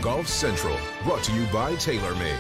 Golf Central, brought to you by TaylorMade.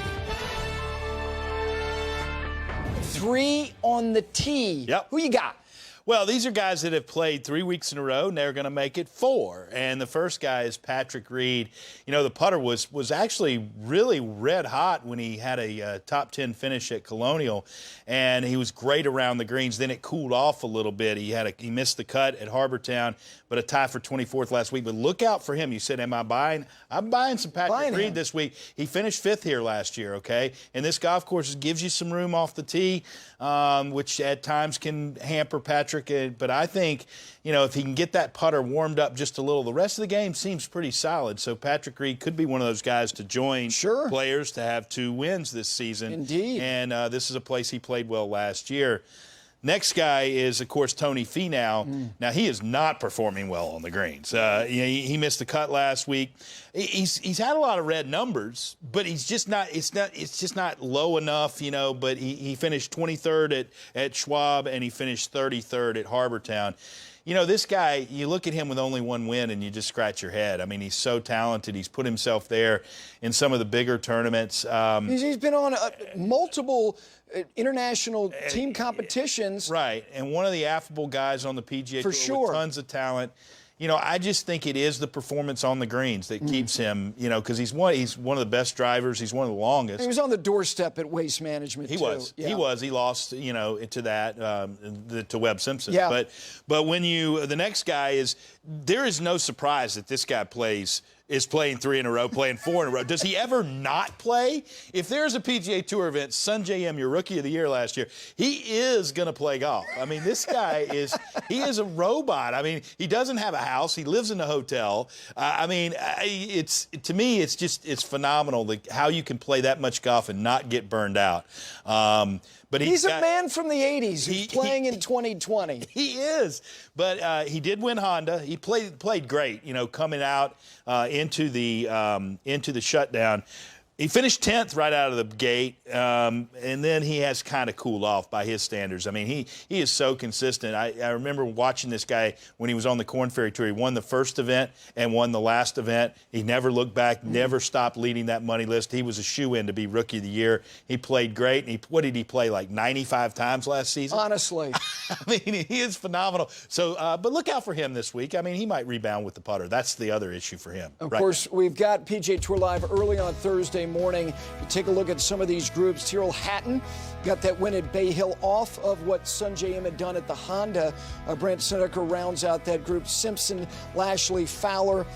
3 on the tee. Yep. Who you got? Well, these are guys that have played 3 weeks in a row, and they're going to make it 4. And the first guy is Patrick Reed. You know, the putter was actually really red hot when he had a top 10 finish at Colonial, and he was great around the greens. Then it cooled off a little bit. He missed the cut at Harbor Town, but a tie for 24th last week. But look out for him. You said, am I buying? I'm buying some Patrick Reed this week. He finished 5th here last year, okay? And this golf course gives you some room off the tee, which at times can hamper Patrick. But I think, you know, if he can get that putter warmed up just a little, the rest of the game seems pretty solid. So Patrick Reed could be one of those guys to join players to have 2 wins this season. Indeed. And this is a place he played well last year. Next guy is, of course, Tony Finau. Now, he is not performing well on the greens. He missed the cut last week. He's had a lot of red numbers, but he's just not. It's just not low enough, you know. But he finished 23rd at Schwab, and he finished 33rd at Harbor Town. You know, this guy, you look at him with only 1 win and you just scratch your head. I mean, he's so talented. He's put himself there in some of the bigger tournaments. He's been on multiple international team competitions. Right, and one of the affable guys on the PGA Tour with tons of talent. You know, I just think it is the performance on the greens that keeps him, you know, because he's one of the best drivers. He's one of the longest. He was on the doorstep at Waste Management, He was. Yeah. He was. He lost, you know, to that, to Webb Simpson. Yeah. But when the next guy is, there is no surprise that this guy is playing 3 in a row, playing 4 in a row. Does he ever not play? If there's a PGA Tour event, Sung-jae, your Rookie of the Year last year, he is going to play golf. I mean, this guy he is a robot. I mean, he doesn't have a house. He lives in a hotel. I mean, to me, it's phenomenal how you can play that much golf and not get burned out. But he's a man from the 80s who's playing in 2020. He is. But he did win Honda. He played great, you know, coming out into the shutdown. He finished 10th right out of the gate, and then he has kind of cooled off by his standards. I mean, he is so consistent. I remember watching this guy when he was on the Korn Ferry Tour. He won the first event and won the last event. He never looked back, never stopped leading that money list. He was a shoo-in to be Rookie of the Year. He played great. And what did he play, like 95 times last season? Honestly. I mean, he is phenomenal. So, but look out for him this week. I mean, he might rebound with the putter. That's the other issue for him. Of course, we've got PGA Tour Live early on Thursday morning. You take a look at some of these groups. Tyrrell Hatton got that win at Bay Hill off of what Sung-jae had done at the Honda. Brent Snedeker rounds out that group. Simpson, Lashley, Fowler,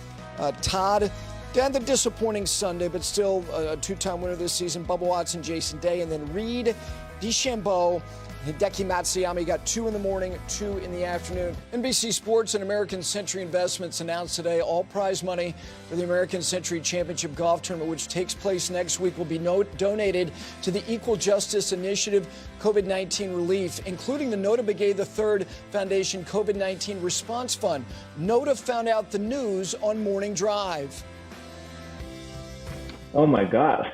Todd. And the disappointing Sunday, but still a 2-time winner this season. Bubba Watson, Jason Day, and then Reed, DeChambeau, Hideki Matsuyama got 2 in the morning, 2 in the afternoon. NBC Sports and American Century Investments announced today all prize money for the American Century Championship Golf Tournament, which takes place next week, will be donated to the Equal Justice Initiative COVID-19 relief, including the Nota Begay III Foundation COVID-19 Response Fund. Nota found out the news on Morning Drive. Oh my God,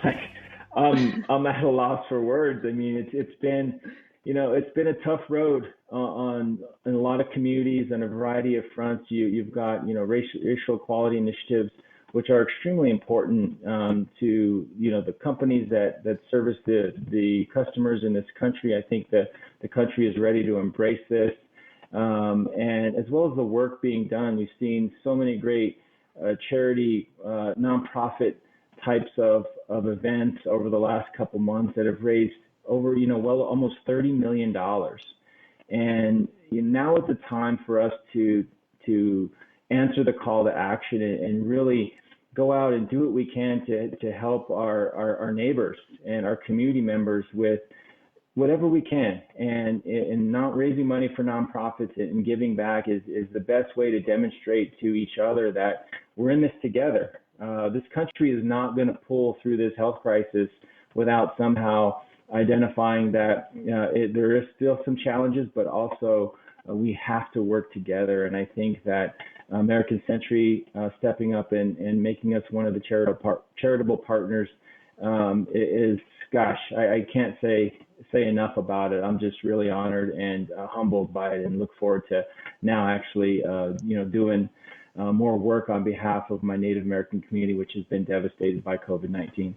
I'm at a loss for words. I mean, it's been. You know, it's been a tough road in a lot of communities on a variety of fronts. You've got, you know, racial equality initiatives, which are extremely important to, you know, the companies that service the customers in this country. I think that the country is ready to embrace this. And as well as the work being done, we've seen so many great charity, nonprofit types of events over the last couple months that have raised over, you know, almost $30 million. And now is the time for us to answer the call to action and really go out and do what we can to help our neighbors and our community members with whatever we can. And not raising money for nonprofits and giving back is the best way to demonstrate to each other that we're in this together. This country is not going to pull through this health crisis without somehow identifying that there is still some challenges, but also we have to work together. And I think that American Century stepping up and making us one of the charitable partners is, gosh, I can't say enough about it. I'm just really honored and humbled by it, and look forward to now actually, doing more work on behalf of my Native American community, which has been devastated by COVID-19.